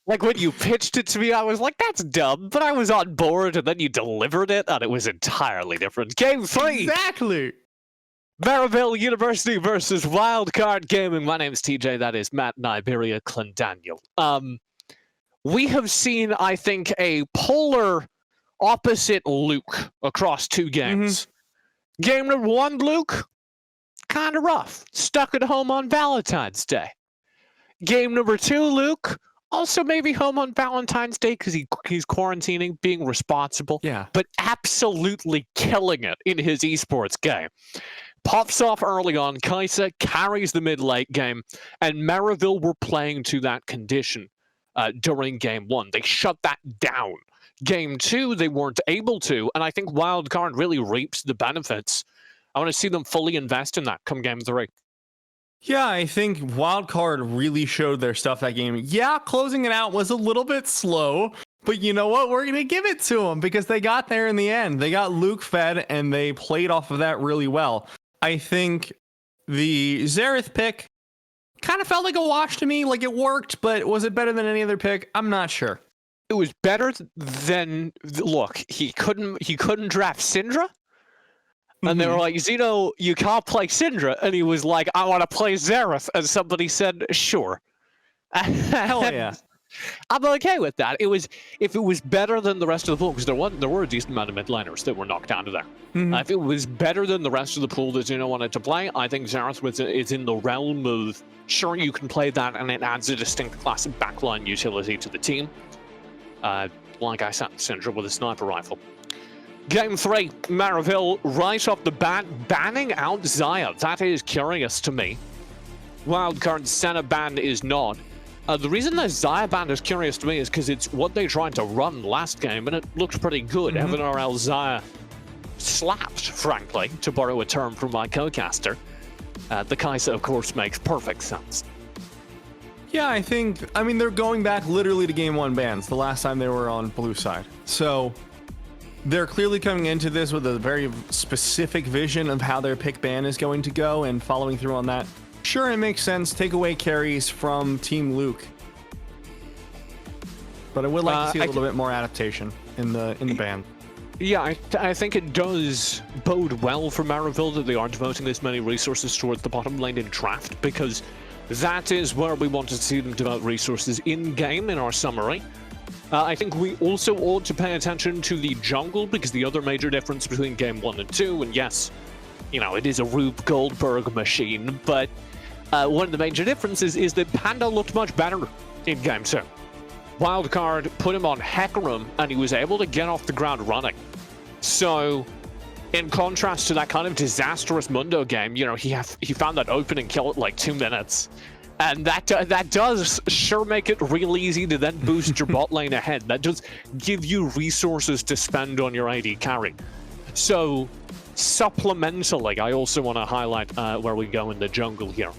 Like, when you pitched it to me, I was like, that's dumb, but I was on board, and then you delivered it, and it was entirely different. Game 3! Exactly! Maryville University versus Wildcard Gaming. My name's TJ, that is Matt and Iberia Clendaniel. We have seen, I think, a polar opposite Luke across two games. Game number 1, Luke, kind of rough. Stuck at home on Valentine's Day. Game number 2, Luke, also maybe home on Valentine's Day because he's quarantining, being responsible. Yeah. But absolutely killing it in his esports game. Pops off early on, Kaisa carries the mid-late game, and Maryville were playing to that condition during Game 1. They shut that down. Game 2, they weren't able to, and I think Wildcard really reaps the benefits. I want to see them fully invest in that come Game 3. Yeah, I think Wildcard really showed their stuff that game. Yeah, closing it out was a little bit slow, but you know what? We're going to give it to them because they got there in the end. They got Luke fed, and they played off of that really well. I think the Xerath pick kind of felt like a wash to me. Like, it worked, but was it better than any other pick? I'm not sure. It was better than... Look, he couldn't draft Syndra? And they were like, Zeno, you can't play Syndra. And he was like, I want to play Xerath. And somebody said, sure. Hell yeah. I'm okay with that. If it was better than the rest of the pool, because there were a decent amount of mid laners that were knocked down to there. If it was better than the rest of the pool that Zeno wanted to play, I think Xerath is in the realm of, sure, you can play that, and it adds a distinct class of backline utility to the team. Like I said, Syndra with a sniper rifle. Game 3, Maryville, right off the bat, banning out Xayah. That is curious to me. Wildcard Senna ban is not. The reason that Xayah ban is curious to me is because it's what they tried to run last game, and it looked pretty good. Evan RL Xayah slapped, frankly, to borrow a term from my co-caster. The Kaisa, of course, makes perfect sense. Yeah, I mean, they're going back literally to Game 1 bans, the last time they were on blue side. So they're clearly coming into this with a very specific vision of how their pick ban is going to go and following through on that. Sure, it makes sense. Take away carries from Team Luke. But I would like to see a little bit more adaptation in the ban. Yeah, I think it does bode well for Maryville that they are devoting this many resources towards the bottom lane in draft, because that is where we want to see them devote resources in-game in our summary. I think we also ought to pay attention to the jungle, because the other major difference between Game 1 and 2, and yes, you know, it is a Rube Goldberg machine, but one of the major differences is that Panda looked much better in Game 2. Wildcard put him on Hecarim, and he was able to get off the ground running. So, in contrast to that kind of disastrous Mundo game, you know, he found that opening kill at like 2 minutes. And that does sure make it real easy to then boost your bot lane ahead. That does give you resources to spend on your AD carry. So, supplementally, I also want to highlight where we go in the jungle here.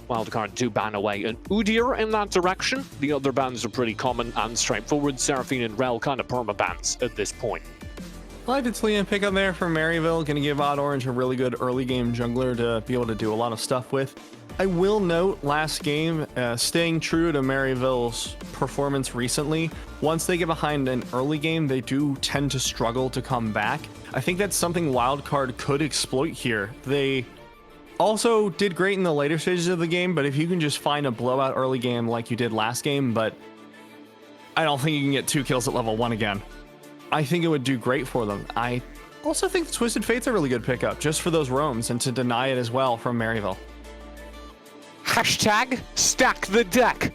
Wildcard do ban away an Udyr in that direction. The other bans are pretty common and straightforward. Seraphine and Rel kind of perma-bans at this point. I like the Talia pick up there from Maryville. Going to give Odd Orange a really good early game jungler to be able to do a lot of stuff with. I will note, last game, staying true to Maryville's performance recently, once they get behind an early game, they do tend to struggle to come back. I think that's something Wildcard could exploit here. They also did great in the later stages of the game, but if you can just find a blowout early game like you did last game, but I don't think you can get 2 kills at level 1 again. I think it would do great for them. I also think the Twisted Fate's a really good pickup, just for those roams, and to deny it as well from Maryville. Hashtag stack the deck.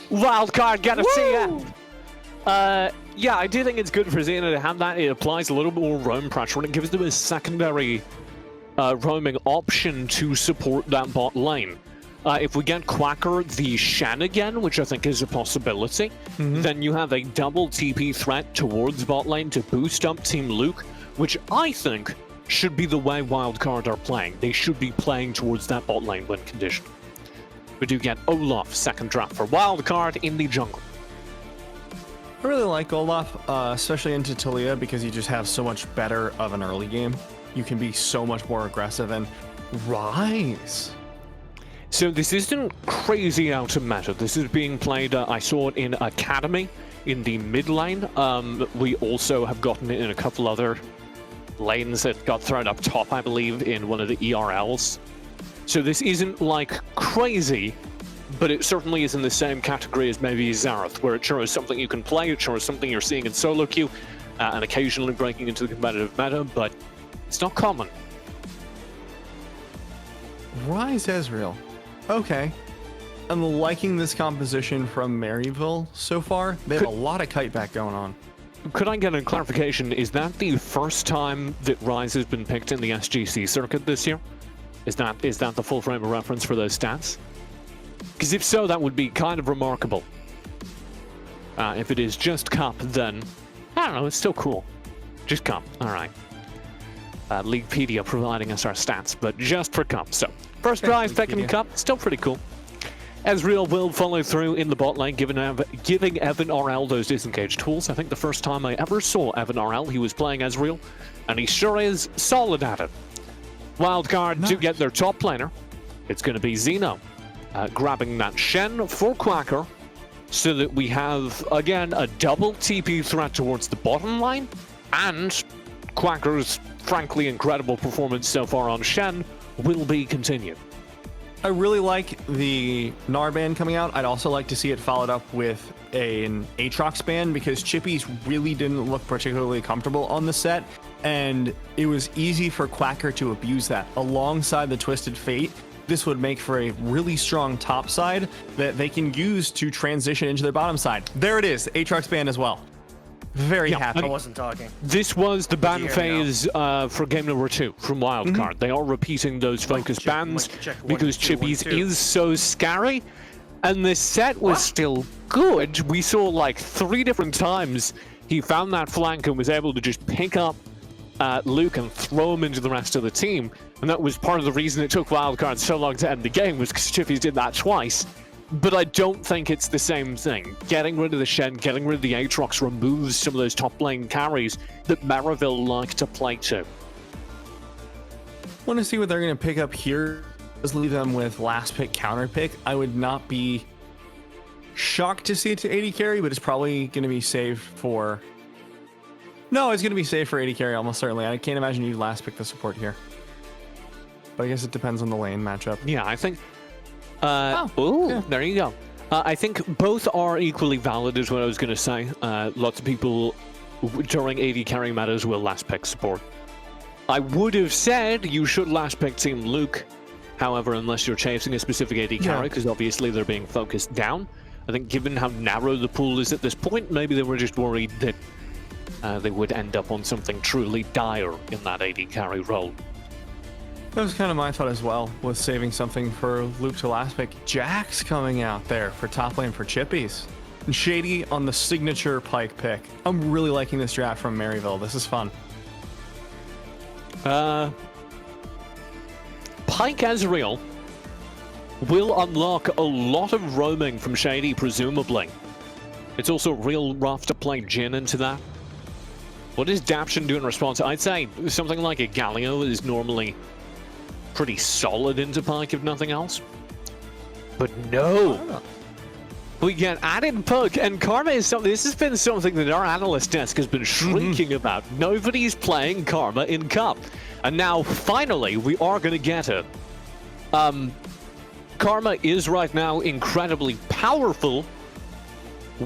Wildcard, gotta see ya. Yeah, I do think it's good for Xena to have that. It applies a little bit more roam pressure, and it gives them a secondary roaming option to support that bot lane. If we get Quacker the Shen again, which I think is a possibility, then you have a double TP threat towards bot lane to boost up Team Luke, which I think should be the way Wildcard are playing. They should be playing towards that bot lane win condition. We do get Olaf second draft for Wildcard in the jungle. I really like Olaf, especially into Talia, because you just have so much better of an early game. You can be so much more aggressive and rise. So this isn't crazy out of meta. This is being played, I saw it in Academy, in the mid lane. We also have gotten it in a couple other lanes that got thrown up top, I believe, in one of the ERLs. So this isn't like crazy, but it certainly is in the same category as maybe Xerath, where it shows something you can play, it shows something you're seeing in solo queue, and occasionally breaking into the competitive meta, but it's not common. Rise Ezreal. Okay. I'm liking this composition from Maryville so far. They have a lot of kite back going on. Could I get a clarification? Is that the first time that Rise has been picked in the SGC circuit this year? Is that the full frame of reference for those stats? Because if so, that would be kind of remarkable. If it is just Cup, then I don't know, it's still cool. Just Cup, all right. Leaguepedia providing us our stats, but just for Cup. So first Rise, second Cup, still pretty cool. Ezreal will follow through in the bot lane, giving Evan RL those disengage tools. I think the first time I ever saw Evan RL, he was playing Ezreal, and he sure is solid at it. Wildcard to get their top laner. It's going to be Xeno, grabbing that Shen for Quacker, so that we have, again, a double TP threat towards the bottom line, and Quacker's frankly incredible performance so far on Shen will be continued. I really like the Gnar ban coming out. I'd also like to see it followed up with an Aatrox ban, because Chippies really didn't look particularly comfortable on the set, and it was easy for Quacker to abuse that. Alongside the Twisted Fate, this would make for a really strong top side that they can use to transition into their bottom side. There it is, Aatrox ban as well. Very happy. I wasn't talking. This was the ban phase for game number 2 from Wildcard. They are repeating those focus bans because Chippies is so scary, and the set was still good. We saw like 3 different times he found that flank and was able to just pick up Luke and throw him into the rest of the team, and that was part of the reason it took Wildcard so long to end the game, was because Chippies did that twice. But I don't think it's the same thing. Getting rid of the Shen, getting rid of the Aatrox removes some of those top lane carries that Maryville like to play to. Want to see what they're going to pick up here. Just leave them with last pick, counter pick. I would not be shocked to see it to 80 carry, but it's probably going to be saved for... No, it's going to be saved for 80 carry, almost certainly. I can't imagine you last pick the support here. But I guess it depends on the lane matchup. Yeah, I think... There you go. I think both are equally valid is what I was going to say. Lots of people during AD carry matters will last pick support. I would have said you should last pick Team Luke, however, unless you're chasing a specific AD carry, because obviously they're being focused down. I think given how narrow the pool is at this point, maybe they were just worried that they would end up on something truly dire in that AD carry role. That was kind of my thought as well, was saving something for Luke to last pick. Jax coming out there for top lane for Chippies. And Shady on the signature Pike pick. I'm really liking this draft from Maryville. This is fun. Pike Ezreal will unlock a lot of roaming from Shady, presumably. It's also real rough to play Jhin into that. What does Daption do in response? I'd say something like a Galio is normally pretty solid into Pike, if nothing else. But no! We get added poke, and Karma is something. This has been something that our analyst desk has been shrieking about. Nobody's playing Karma in Cup. And now, finally, we are going to get it. Karma is right now incredibly powerful.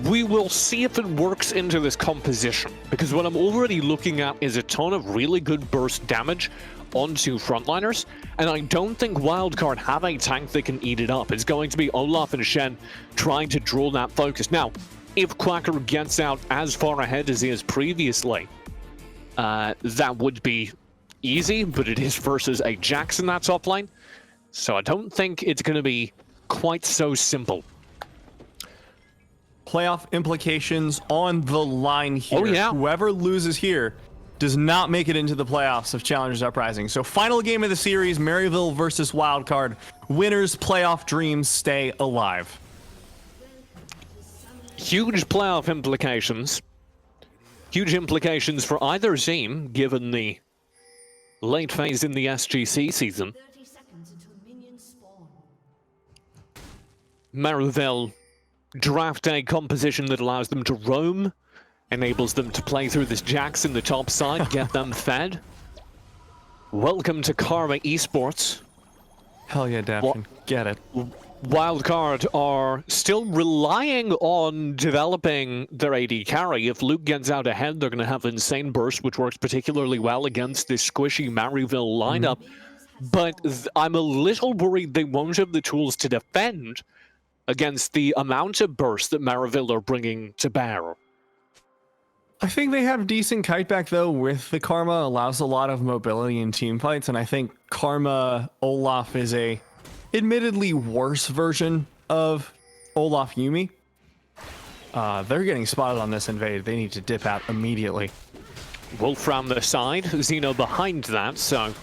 We will see if it works into this composition, because what I'm already looking at is a ton of really good burst damage onto frontliners, and I don't think Wildcard have a tank that can eat it up. It's going to be Olaf and Shen trying to draw that focus. Now, if Quacker gets out as far ahead as he is previously, that would be easy, but it is versus a Jax in that top lane, so I don't think it's going to be quite so simple. Playoff implications on the line here. Oh, yeah. Whoever loses here does not make it into the playoffs of Challengers Uprising. So final game of the series, Maryville versus Wildcard. Winners' playoff dreams stay alive. Huge playoff implications. Huge implications for either team, given the late phase in the SGC season. 30 seconds until minions spawn. Maryville draft a composition that allows them to roam, enables them to play through this Jax in the top side, get them fed. Welcome to Karma Esports. Hell yeah, Daption. Get it. Wildcard are still relying on developing their AD carry. If Luke gets out ahead, they're going to have Insane Burst, which works particularly well against this squishy Maryville lineup. But I'm a little worried they won't have the tools to defend against the amount of burst that Maryville are bringing to bear. I think they have decent kiteback, though, with the Karma. Allows a lot of mobility in team fights, and I think Karma Olaf is a admittedly worse version of Olaf Yuumi. They're getting spotted on this invade. They need to dip out immediately. Wolf from the side, Xeno behind that, so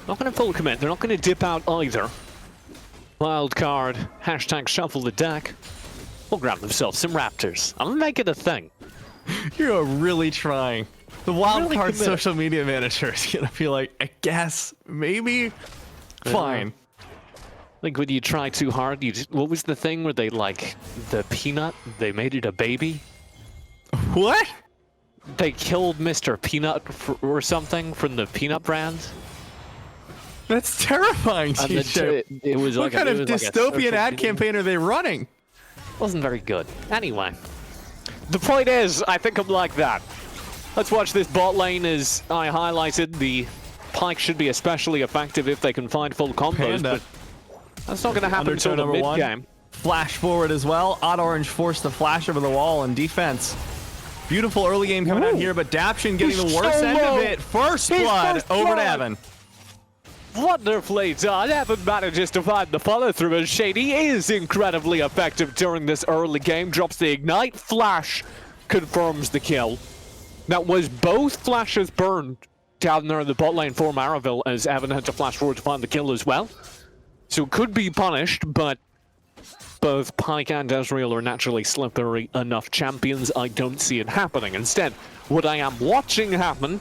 not going to full commit. They're not going to dip out either. Wildcard, hashtag shuffle the deck. We'll grab themselves some raptors. I'm going to make it a thing. You're really trying. The Really Wildcard committed. social media manager is going to be like, I guess, maybe, fine. Like when you try too hard, what was the thing where they like the peanut? They made it a baby. What? They killed Mr. Peanut or something from the peanut brand. That's terrifying, And TJ. it was What like kind of it was like a dystopian social ad media- campaign are they running? Wasn't very good. Anyway, the point is, I think I'm like that. Let's watch this bot lane. As I highlighted, the Pyke should be especially effective if they can find full combos, Panda. but that's not going to happen Undertow until the number one. mid-game. Flash forward as well. Odd Orange forced to flash over the wall in defense. Beautiful early game coming out Ooh. here, but Daption getting He's the worst so end of low. it. First He's blood first over to blood. Evan. Wonderfully done. Evan manages to find the follow-through, and Shady is incredibly effective during this early game. Drops the Ignite, Flash confirms the kill. That was both flashes burned down there in the bot lane for Maryville, as Evan had to flash forward to find the kill as well. So could be punished, but both Pyke and Ezreal are naturally slippery enough champions. I don't see it happening. Instead, what I am watching happen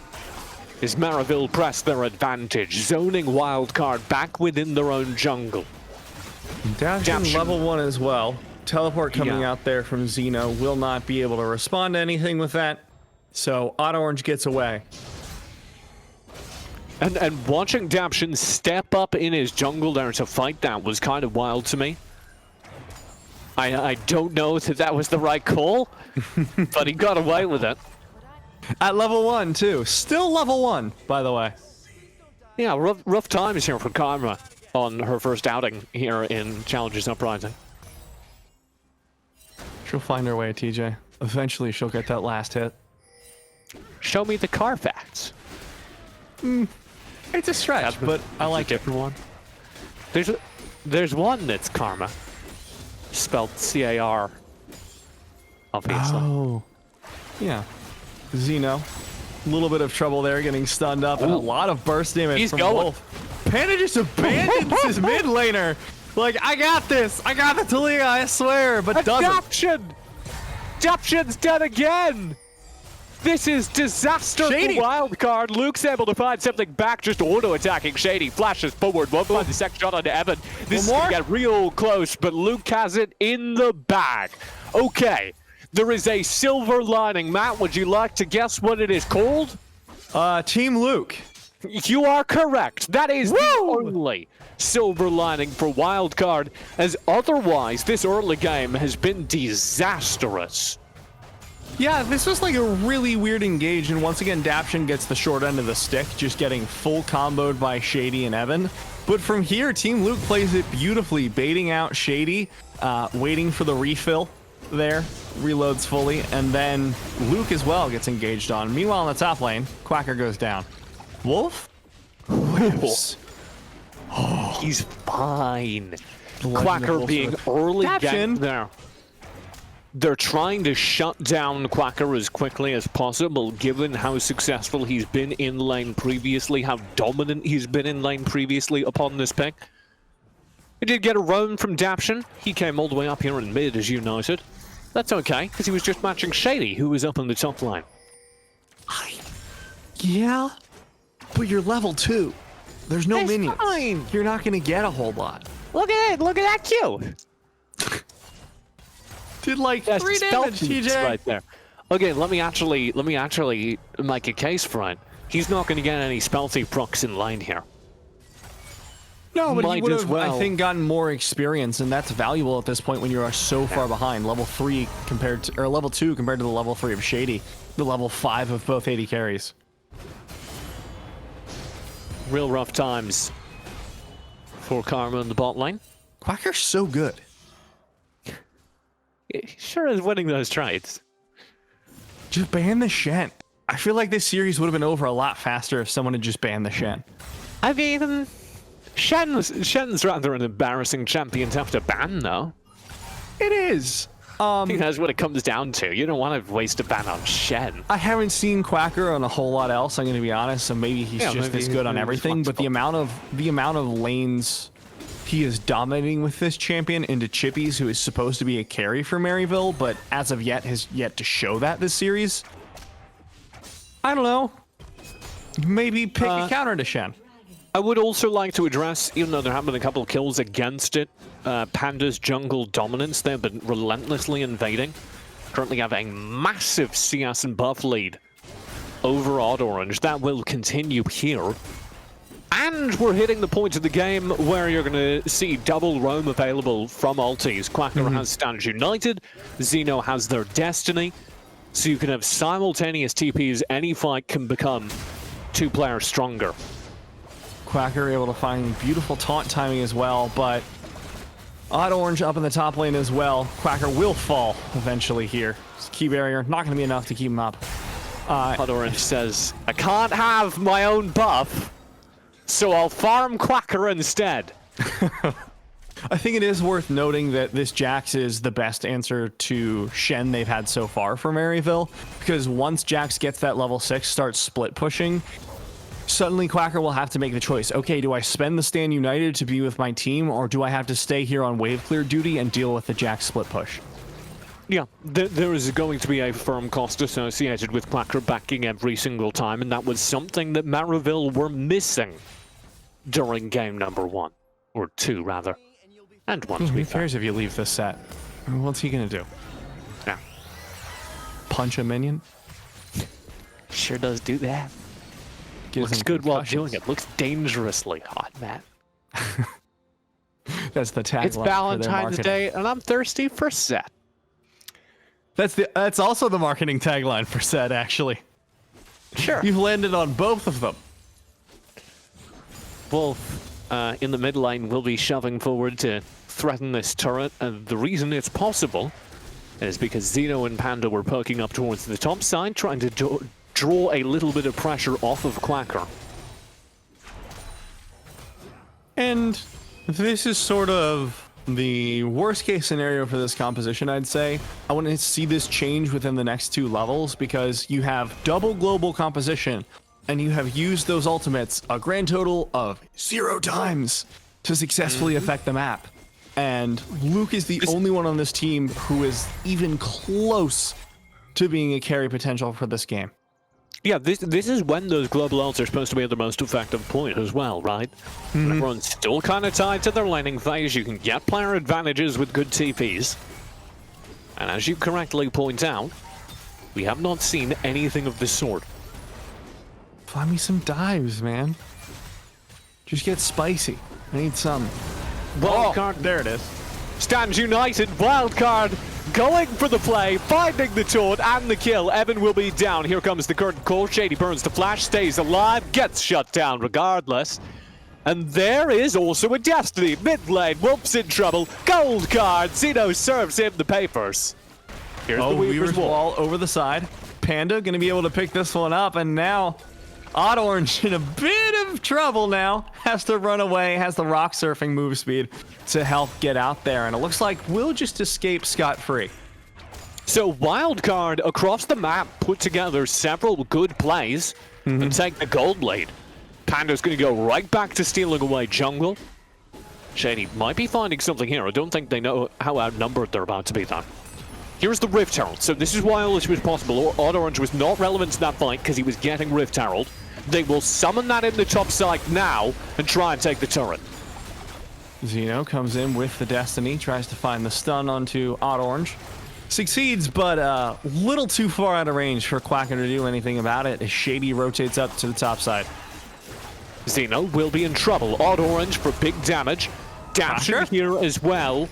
is Maryville press their advantage, zoning Wildcard back within their own jungle. Daption Daption. level 1 as well. Teleport coming Yeah. out there from Xeno. Will not be able to respond to anything with that. So Odd Orange gets away. And watching Daption step up in his jungle there to fight that was kind of wild to me. I don't know if that was the right call, but he got away with it. At level 1 too. Still level 1, by the way. Yeah, rough times here for Karma on her first outing here in Challengers Uprising. She'll find her way, TJ. Eventually she'll get that last hit. Show me the Carfax. It's a stretch, but I like it. Different one. There's one that's Karma, spelled C-A-R, obviously. Oh. Yeah. Xeno. A little bit of trouble there, getting stunned up, and a Ooh. lot of burst damage He's from going. Wolf. Panda just abandons his mid laner. Like, I got this. I got the Talia, I swear, but doesn't. Adaption! Adaption's dead again! This is disaster Shady. for Wildcard. Luke's able to find something back, just auto-attacking Shady. Flashes forward, won't find the second shot onto Evan. This is One going to more? get real close, but Luke has it in the bag. Okay, there is a silver lining. Matt, would you like to guess what it is called? Team Luke. You are correct. That is the Woo! only silver lining for Wildcard, as otherwise this early game has been disastrous. Yeah, this was like a really weird engage, and once again, Daption gets the short end of the stick, just getting full comboed by Shady and Evan. But from here, Team Luke plays it beautifully, baiting out Shady, waiting for the refill there, reloads fully, and then Luke as well gets engaged on. Meanwhile, in the top lane, Quacker goes down. Wolf? Whiffs. He's fine. The legend of Quacker Wolf being Smith. early Daption. ganked there. They're trying to shut down Quacker as quickly as possible, given how successful he's been in lane previously, how dominant he's been in lane previously upon this pick. He did get a roam from Daption. He came all the way up here in mid, as you noted. That's okay, because he was just matching Shady, who was up on the top line. Yeah, but you're level 2. There's no That's minions. fine. You're not going to get a whole lot. Look at it! Look at that Q! Did like That's 3 spell damage, feats TJ. right there. Okay, let me actually make a case for it. He's not going to get any spell thief procs in line here. No, but he Might would as have, well. I think, gotten more experience, and that's valuable at this point when you are so far behind. Level 3 compared to, or level 2 compared to the level 3 of Shady, the level 5 of both 80 carries. Real rough times for Karma in the bot lane. Quacker's so good. He sure is winning those trades. Just ban the Shen. I feel like this series would have been over a lot faster if someone had just banned the Shen. I mean, Shen's rather an embarrassing champion to have to ban, though. It is. I think that's what it comes down to. You don't want to waste a ban on Shen. I haven't seen Quacker on a whole lot else, I'm going to be honest, so maybe he's just maybe as good on he's everything, but the flexible. amount of lanes he is dominating with this champion into Chippies, who is supposed to be a carry for Maryville, but as of yet has yet to show that this series. I don't know. Maybe pick a counter to Shen. I would also like to address, even though there have been a couple of kills against it, Panda's jungle dominance. They've been relentlessly invading. Currently have a massive CS and buff lead over Odd Orange. That will continue here. And we're hitting the point of the game where you're going to see double roam available from ultis. Quacker has Stands United, Xeno has their Destiny, so you can have simultaneous TPs. Any fight can become 2 players stronger. Quacker able to find beautiful taunt timing as well, but Odd Orange up in the top lane as well. Quacker will fall eventually here. Key barrier, not going to be enough to keep him up. Odd Orange says, I can't have my own buff, so I'll farm Quacker instead. I think it is worth noting that this Jax is the best answer to Shen they've had so far for Maryville, because once Jax gets that level 6, starts split pushing, suddenly Quacker will have to make the choice. Okay, do I spend the Stand United to be with my team, or do I have to stay here on wave clear duty and deal with the Jax split push? Yeah, there is going to be a firm cost associated with Quacker backing every single time, and that was something that Maryville were missing during game number 1. Or 2, rather. And 1, to Who be fair. cares if you leave this set? What's he gonna do? Yeah. Punch a minion? Sure does do that. Gives Looks him good while concussions. doing it. Looks dangerously hot, man. That's the tagline. It's for their Valentine's marketing. Day, and I'm thirsty for set. That's also the marketing tagline for set, actually. Sure. You've landed on both of them. Wolf in the mid lane will be shoving forward to threaten this turret, and the reason it's possible is because Xeno and Panda were poking up towards the top side, trying to draw a little bit of pressure off of Quacker. And this is sort of the worst case scenario for this composition, I'd say. I want to see this change within the next 2 levels, because you have double global composition and you have used those ultimates a grand total of 0 times to successfully affect the map. And Luke is the only one on this team who is even close to being a carry potential for this game. Yeah, this is when those global ults are supposed to be at the most effective point as well, right? When everyone's still kind of tied to their laning phase, you can get player advantages with good TPs. And as you correctly point out, we have not seen anything of the sort. Find me some dives, man. Just get spicy. I need some. Wildcard, There it is. Stands United, Wildcard, going for the play, finding the taunt and the kill. Evan will be down. Here comes the curtain call. Shady burns the flash, stays alive, gets shut down regardless. And there is also a Destiny. Mid lane, Wolf's in trouble. Gold card, Xeno serves him the papers. Here's the Weaver's Wall. over the side. Panda gonna be able to pick this one up, and now Odd Orange in a bit of trouble now. Has to run away, has the rock surfing move speed to help get out there, and it looks like we'll just escape scot-free. So Wildcard across the map put together several good plays and take the gold lead. Panda's going to go right back to stealing away jungle. Shady might be finding something here. I don't think they know how outnumbered they're about to be though. Here's the Rift Herald. So this is why all this was possible. Odd Orange was not relevant to that fight because he was getting Rift Herald. They will summon that in the top side now and try and take the turret. Xeno comes in with the Destiny, tries to find the stun onto Odd Orange. Succeeds, but a little too far out of range for Quacker to do anything about it as Shady rotates up to the top side. Zeno will be in trouble. Odd Orange for big damage. Daption here as well.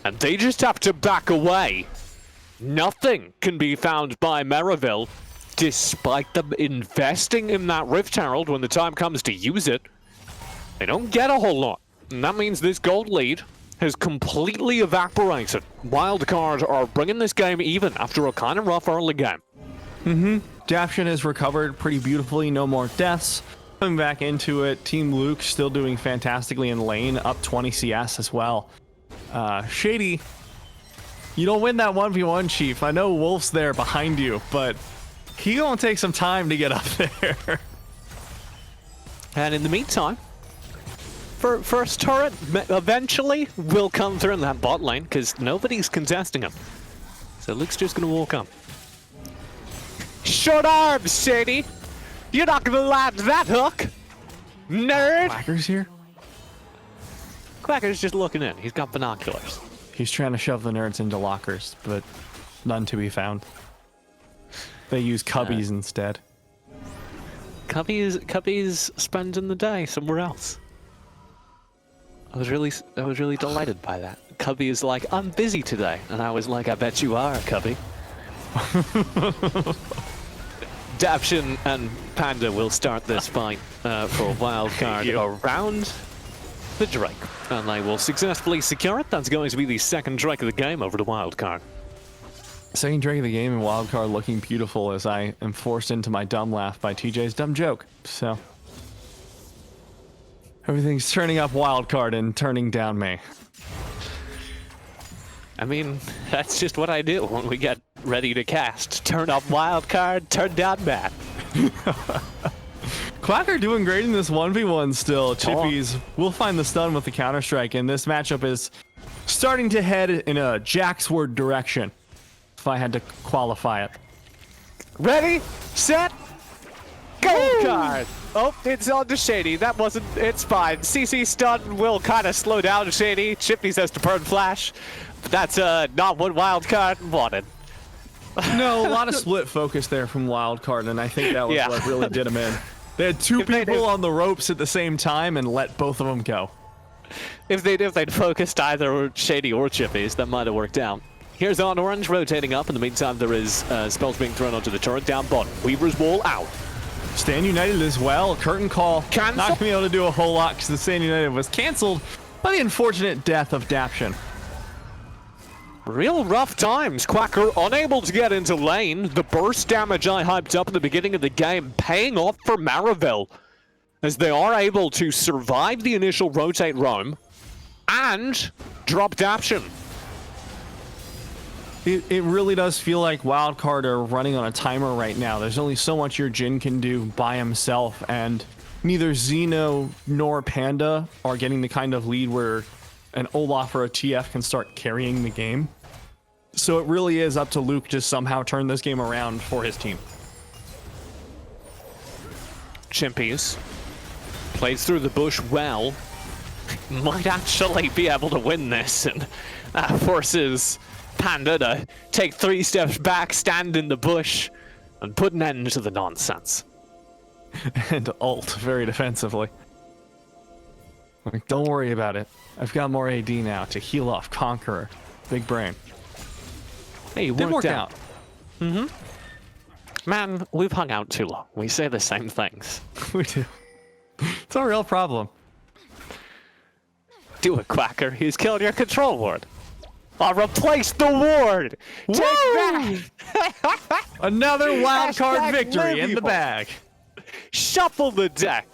And they just have to back away. Nothing can be found by Maryville, despite them investing in that Rift Herald when the time comes to use it. They don't get a whole lot. And that means this gold lead has completely evaporated. Wildcard are bringing this game even after a kind of rough early game. Daption has recovered pretty beautifully. No more deaths. Coming back into it. Team Luke still doing fantastically in lane. Up 20 CS as well. Shady, you don't win that 1v1, Chief. I know Wolf's there behind you, but he gonna take some time to get up there. And in the meantime, first turret eventually will come through in that bot lane because nobody's contesting him. So Luke's just gonna walk up. Short arms, Shady! You're not gonna land that hook! Nerd! Quacker's here. Quacker's just looking in. He's got binoculars. He's trying to shove the nerds into lockers, but none to be found. They use cubbies instead. Cubby's spending the day somewhere else. I was really delighted by that. Cubby is like, I'm busy today. And I was like, I bet you are, Cubby. Daption and Panda will start this fight for Wildcard around the Drake. And they will successfully secure it. That's going to be the second Drake of the game over the Wildcard. Second Drake of the game and Wildcard looking beautiful as I am forced into my dumb laugh by TJ's dumb joke. So everything's turning up Wildcard and turning down me. I mean, that's just what I do when we get ready to cast. Turn up Wildcard, turn down Matt. Quacker doing great in this 1v1 still. Chippies will find the stun with the Counter-Strike, and this matchup is starting to head in a Jaxward direction, if I had to qualify it. Ready, set, go card! Oh, it's on to Shady. That wasn't, it's fine. CC stun will kind of slow down Shady. Chippies has to burn flash. But that's not what Wildcard wanted. No, a lot of split focus there from Wildcard, and I think that was what really did him in. They had two people on the ropes at the same time and let both of them go. If they'd focused either Shady or Chippies, that might have worked out. Here's on Orange rotating up. In the meantime, there is spells being thrown onto the turret down bottom. Weaver's Wall out. Stand United as well. Curtain call. Cancel. Not going to be able to do a whole lot because the Stand United was canceled by the unfortunate death of Daption. Real rough times. Quacker unable to get into lane. The burst damage I hyped up at the beginning of the game paying off for Maryville as they are able to survive the initial rotate roam and drop Daption. It really does feel like Wildcard are running on a timer right now. There's only so much your Jhin can do by himself, and neither Zeno nor Panda are getting the kind of lead where an Olaf or a TF can start carrying the game. So it really is up to Luke to somehow turn this game around for his team. Chimpies plays through the bush well. Might actually be able to win this and forces Panda to take 3 steps back, stand in the bush, and put an end to the nonsense. And ult very defensively. Like, don't worry about it. I've got more AD now to heal off Conqueror. Big brain. Hey, Did work out. Man, we've hung out too long. We say the same things. We do. It's a real problem. Do it, Quacker. He's killed your control ward. I'll replace the ward! Take that! Another Wildcard victory in the bag. Shuffle the deck!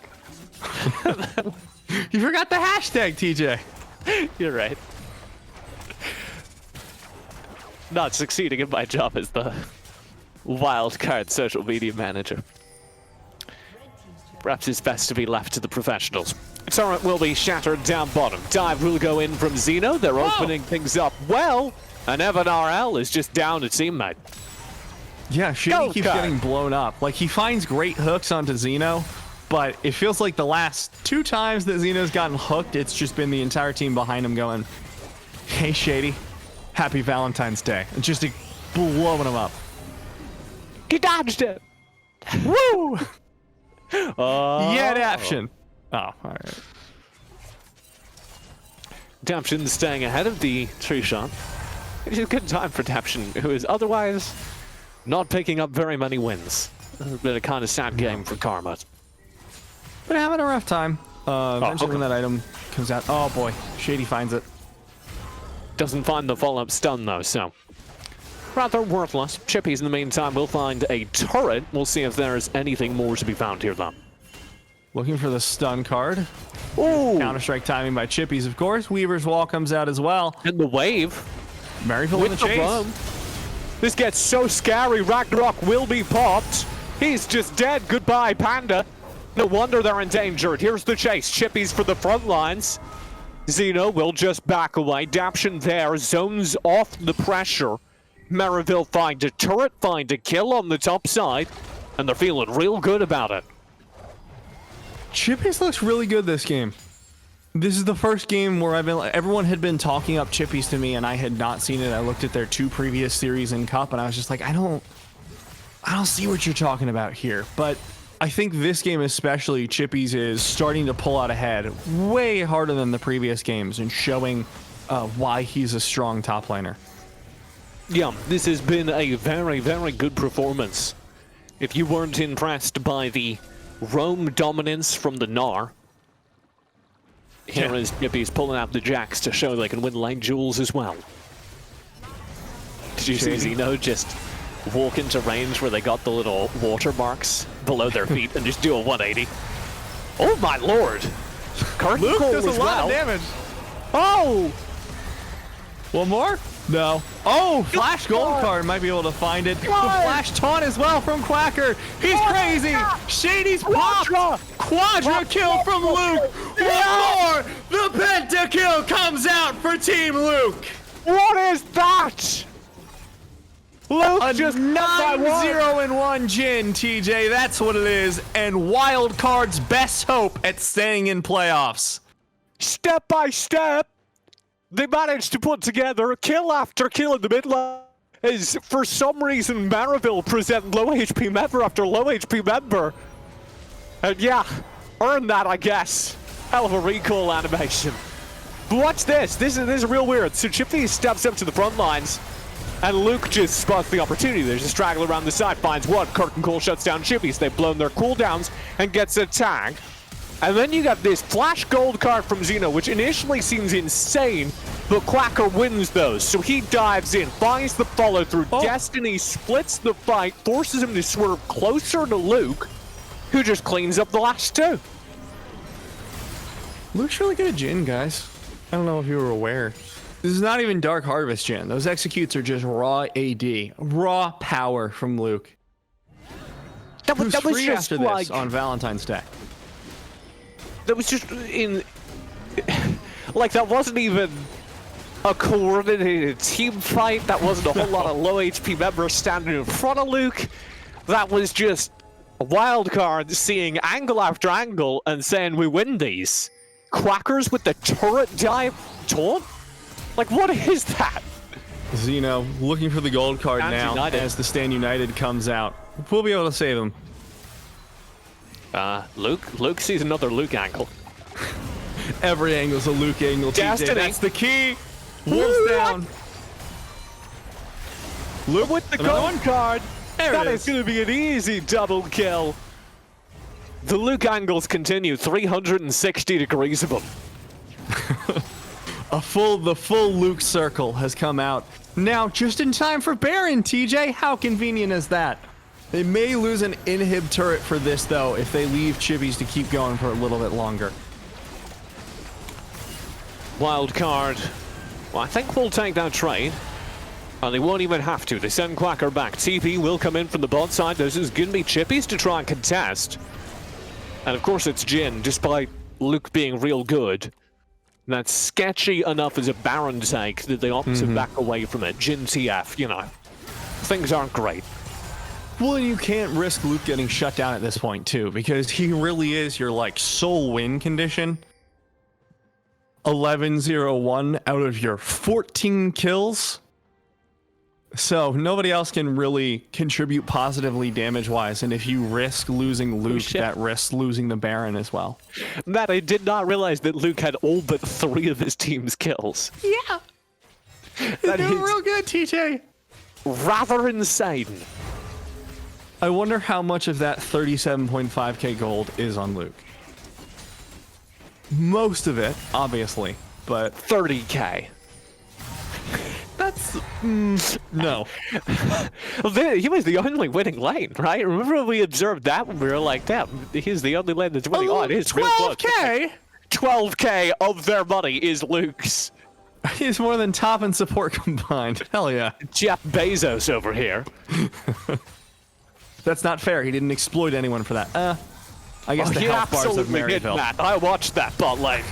You forgot the hashtag, TJ. You're right. Not succeeding in my job as the Wildcard social media manager. Perhaps it's best to be left to the professionals. Turret will be shattered down bottom. Dive will go in from Zeno. They're opening things up well. And Evan RL is just down a teammate. Yeah, Shady keeps getting blown up. Like, he finds great hooks onto Zeno, but it feels like the last 2 times that Zeno's gotten hooked, it's just been the entire team behind him going, hey, Shady, Happy Valentine's Day. Just blowing them up. He dodged it. Woo! Yeah, Adaption. Oh, all right. Adaption staying ahead of the tree shot. It's a good time for Adaption, who is otherwise not picking up very many wins. It's been a kind of sad game for Karma. But having a rough time. Eventually okay. when that item comes out. Oh boy, Shady finds it. Doesn't find the follow-up stun though, so rather worthless. Chippies in the meantime will find a turret. We'll see if there's anything more to be found here though. Looking for the stun card. Ooh! Counter-Strike timing by Chippies, of course. Weaver's Wall comes out as well. And the wave. Maryville in the chase. Roam. This gets so scary. Ragnarok will be popped. He's just dead. Goodbye, Panda. No wonder they're endangered. Here's the chase. Chippies for the front lines. Xeno will just back away. Daption there. Zones off the pressure. Maryville find a turret, find a kill on the top side. And they're feeling real good about it. Chippies looks really good this game. This is the first game where everyone had been talking up Chippies to me and I had not seen it. I looked at their 2 previous series in Cup and I was just like, I don't see what you're talking about here. But I think this game especially, Chippies is starting to pull out ahead way harder than the previous games and showing why he's a strong top laner. Yeah, this has been a very, very good performance. If you weren't impressed by the roam dominance from the Gnar, here is Chippies pulling out the jacks to show they can win lane duels as well. Did you see Xeno just walk into range where they got the little watermarks below their feet and just do a 180? Oh my lord! Curtain Luke call does a as lot well. of damage. Oh! One more? No. Oh, Flash Gold card might be able to find it. The Flash Taunt as well from Quacker. He's crazy. Shady's popped. Quadra kill from Luke. One more. The pentakill comes out for Team Luke. What is that? Luke A just 9-0-1 Jin, TJ. That's what it is. And Wildcard's best hope at staying in playoffs. Step by step, they managed to put together kill after kill in the mid lane. As for some reason, Maryville present low HP member after low HP member. And yeah, earn that, I guess. Hell of a recall animation. But watch this. This is real weird. So Chippy steps up to the front lines, and Luke just spots the opportunity. There's a straggler around the side, finds one. Curtain Call shuts down Chippies. They've blown their cooldowns and gets a tag. And then you got this Flash Gold card from Xeno, which initially seems insane, but Quacker wins those. So he dives in, finds the follow through. Destiny splits the fight, forces him to swerve closer to Luke, who just cleans up the last 2. Luke's really good at Jin, guys. I don't know if you were aware. This is not even Dark Harvest Jin. Those executes are just raw AD, raw power from Luke. That was free just after like, this on Valentine's Day. that was just in, like that wasn't even a coordinated team fight. That wasn't a whole lot of low HP members standing in front of Luke. That was just a wild card seeing angle after angle and saying we win these. Quackers with the turret dive taunt? Like what is that? Xeno looking for the gold card now United. as the Stand United comes out. We'll be able to save him. Luke sees another Luke angle. Every angle's a Luke angle. Destiny. TJ, that's the key. Wolves down. Luke with the gold card. There That it is is. going to be an easy double kill. The Luke angles continue, 360 degrees of them. The full Luke circle has come out. Now, just in time for Baron, TJ. How convenient is that? They may lose an inhib turret for this, though, if they leave Chippies to keep going for a little bit longer. Wildcard. Well, I think we'll take that trade. And they won't even have to. They send Quacker back. TP will come in from the bot side. This is going to be Chippies to try and contest. And of course it's Jin, despite Luke being real good. That's sketchy enough as a Baron take that they opt to back away from it. Jin TF, you know. Things aren't great. Well, you can't risk Luke getting shut down at this point, too, because he really is your, like, sole win condition. 11-0-1 out of your 14 kills. So nobody else can really contribute positively damage-wise, and if you risk losing Luke, that risks losing the Baron as well. Matt, I did not realize that Luke had all but 3 of his team's kills. Yeah. They're doing real good, TJ. Rather insane. I wonder how much of that 37.5k gold is on Luke. Most of it, obviously, but 30k. That's no. Well, he was the only winning lane, right? Remember when we observed that? We were like, "Damn, he's the only lane that's winning." Oh, it is 12k. 12k of their money is Luke's. He's more than top and support combined. Hell yeah. Jeff Bezos over here. That's not fair. He didn't exploit anyone for that. I guess the health bars of Maryville. Matt. I watched that bot lane.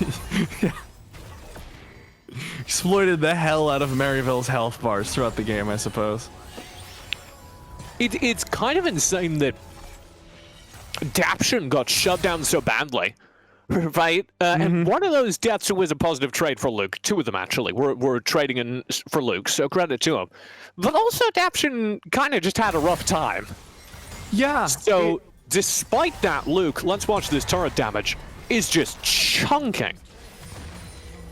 Yeah. Exploited the hell out of Maryville's health bars throughout the game, I suppose. It's kind of insane that Daption got shut down so badly, right? And one of those deaths was a positive trade for Luke. 2 of them, actually, were trading in for Luke, so credit to him. But also, Daption kind of just had a rough time. Yeah. So, despite that, Luke, let's watch this turret damage, is just chunking.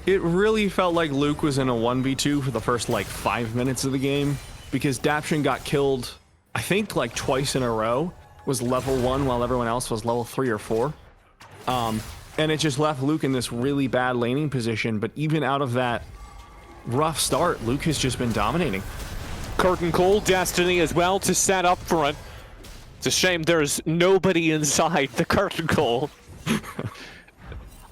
It really felt like Luke was in a 1v2 for the first, like, 5 minutes of the game, because Daption got killed, I think, like, twice in a row, was level 1 while everyone else was level 3 or 4. And it just left Luke in this really bad laning position, but even out of that rough start, Luke has just been dominating. Curtain Call, Destiny as well to set up for it. It's a shame there's nobody inside the Curtain Call.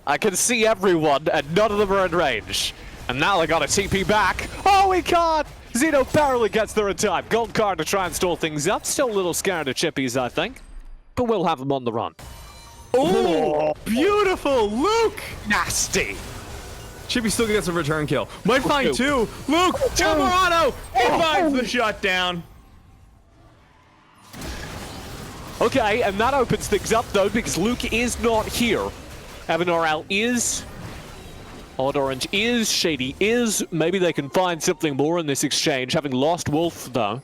I can see everyone, and none of them are in range. And now they got a TP back. Oh, we can't! Xeno barely gets there in time. Gold card to try and stall things up. Still a little scared of Chippies, I think. But we'll have them on the run. Oh, beautiful! Luke! Nasty! Chippy still gets a return kill. Might find 2. Luke! Alvarado! He finds the shutdown. Okay, and that opens things up, though, because Luke is not here. Evan RL is, Odd Orange is, Shady is. Maybe they can find something more in this exchange, having lost Wolf, though.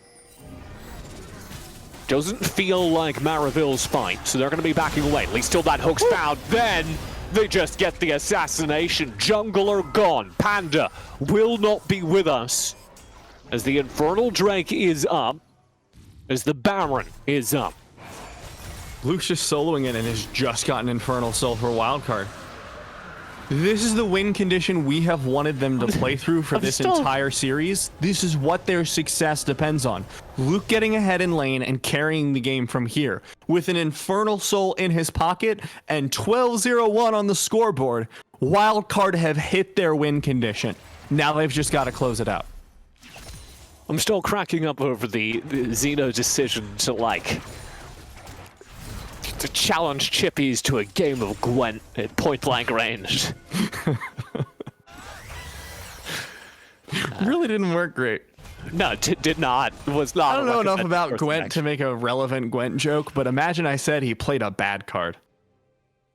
Doesn't feel like Maryville's fight, so they're going to be backing away. At least till that hook's found. Then they just get the assassination. Jungler gone. Panda will not be with us as the Infernal Drake is up, as the Baron is up. Luke's just soloing it and has just gotten Infernal Soul for Wildcard. This is the win condition we have wanted them to play through for this entire series. This is what their success depends on. Luke getting ahead in lane and carrying the game from here. With an Infernal Soul in his pocket and 12-0-1 on the scoreboard, Wildcard have hit their win condition. Now they've just got to close it out. I'm still cracking up over the Xeno decision to challenge Chippies to a game of Gwent at point-blank range. Really didn't work great. No, it did not. It was not. I don't know enough about Gwent to make a relevant Gwent joke, but imagine I said he played a bad card.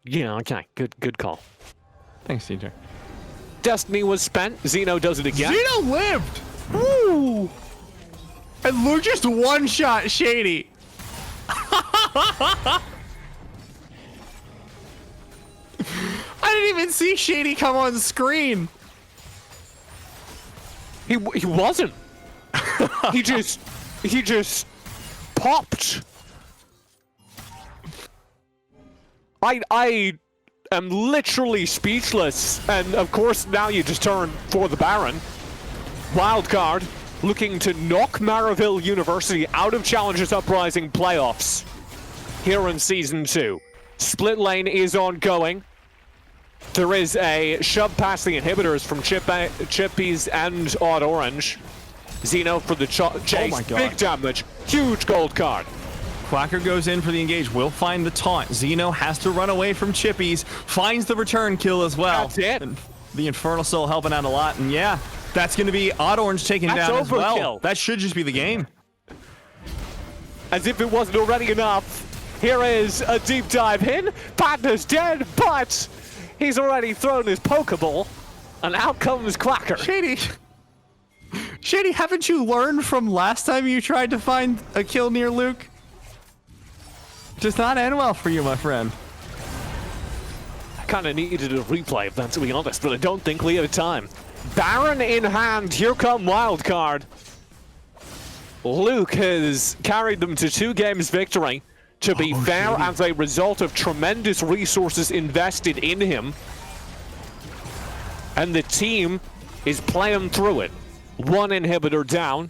Yeah, okay. Good call. Thanks, CJ. Destiny was spent. Xeno does it again. Xeno lived! Woo! And Luke just one-shot Shady. I didn't even see Shady come on screen. He wasn't. he just popped. I am literally speechless, and of course now you just turn for the Baron. Wildcard looking to knock Maryville University out of Challengers Uprising playoffs here in Season 2. Split lane is ongoing. There is a shove past the inhibitors from Chippies and Odd Orange. Xeno for the chase. Oh my God. Big damage. Huge gold card. Quacker goes in for the engage. Will find the taunt. Xeno has to run away from Chippies. Finds the return kill as well. That's it. And the Infernal Soul helping out a lot. And yeah, that's going to be Odd Orange taken down as well. That should just be the game. As if it wasn't already enough. Here is a deep dive in. Panda's dead, but he's already thrown his Pokeball. And out comes Quacker. Shady Shady, haven't you learned from last time you tried to find a kill near Luke? Does not end well for you, my friend. I kind of needed a replay of that, to be honest, but I don't think we have time. Baron in hand, here come Wildcard. Luke has carried them to 2 games victory. To be fair, Shady. as a result of tremendous resources invested in him. And the team is playing through it. 1 inhibitor down.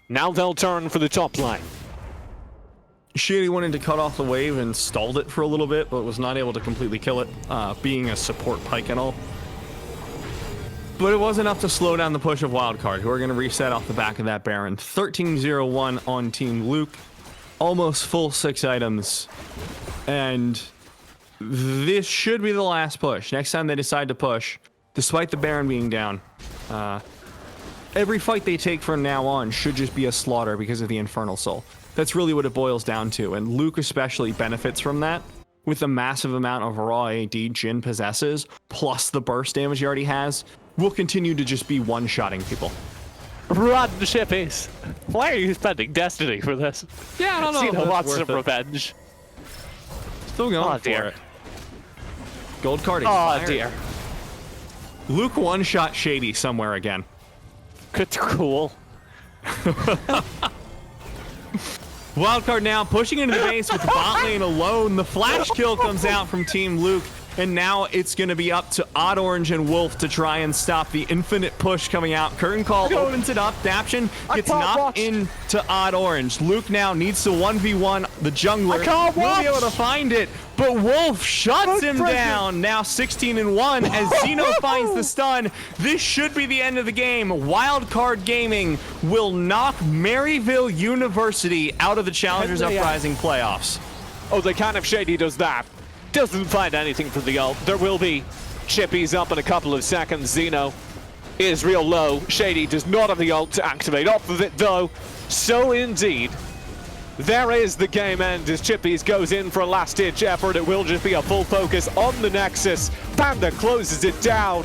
Now they'll turn for the top lane. Shady wanted to cut off the wave and stalled it for a little bit, but was not able to completely kill it, being a support pike and all. But it was enough to slow down the push of Wildcard, who are going to reset off the back of that Baron. 13-0-1 on Team Luke. Almost full 6 items. And this should be the last push. Next time they decide to push, despite the Baron being down, every fight they take from now on should just be a slaughter because of the Infernal Soul. That's really what it boils down to, and Luke especially benefits from that. With the massive amount of raw AD Jhin possesses, plus the burst damage he already has, will continue to just be one-shotting people. Run, shippies! Why are you spending Destiny for this? Yeah, I don't know. Cena if that's wants worth some it. revenge. Still going Oh, for dear. it. Gold card Oh expired. dear. Luke one-shot Shady somewhere again. Cool. Wildcard now pushing into the base with the bot lane alone. The flash kill comes out from Team Luke. And now it's going to be up to Odd Orange and Wolf to try and stop the infinite push coming out. Curtain Call opens it up. Daption gets knocked into Odd Orange. Luke now needs to 1v1 the jungler. He'll be able to find it, but Wolf shuts him down. Now 16-1 as Zeno finds the stun. This should be the end of the game. Wildcard Gaming will knock Maryville University out of the Challengers Uprising playoffs. Oh, they can if Shady does that. Doesn't find anything for the ult. There will be chippies up in a couple of seconds. Zeno is real low. Shady does not have the ult to activate off of it though. So indeed, there is the game end as Chippies goes in for a last-ditch effort. It will just be a full focus on the Nexus. Panda closes it down.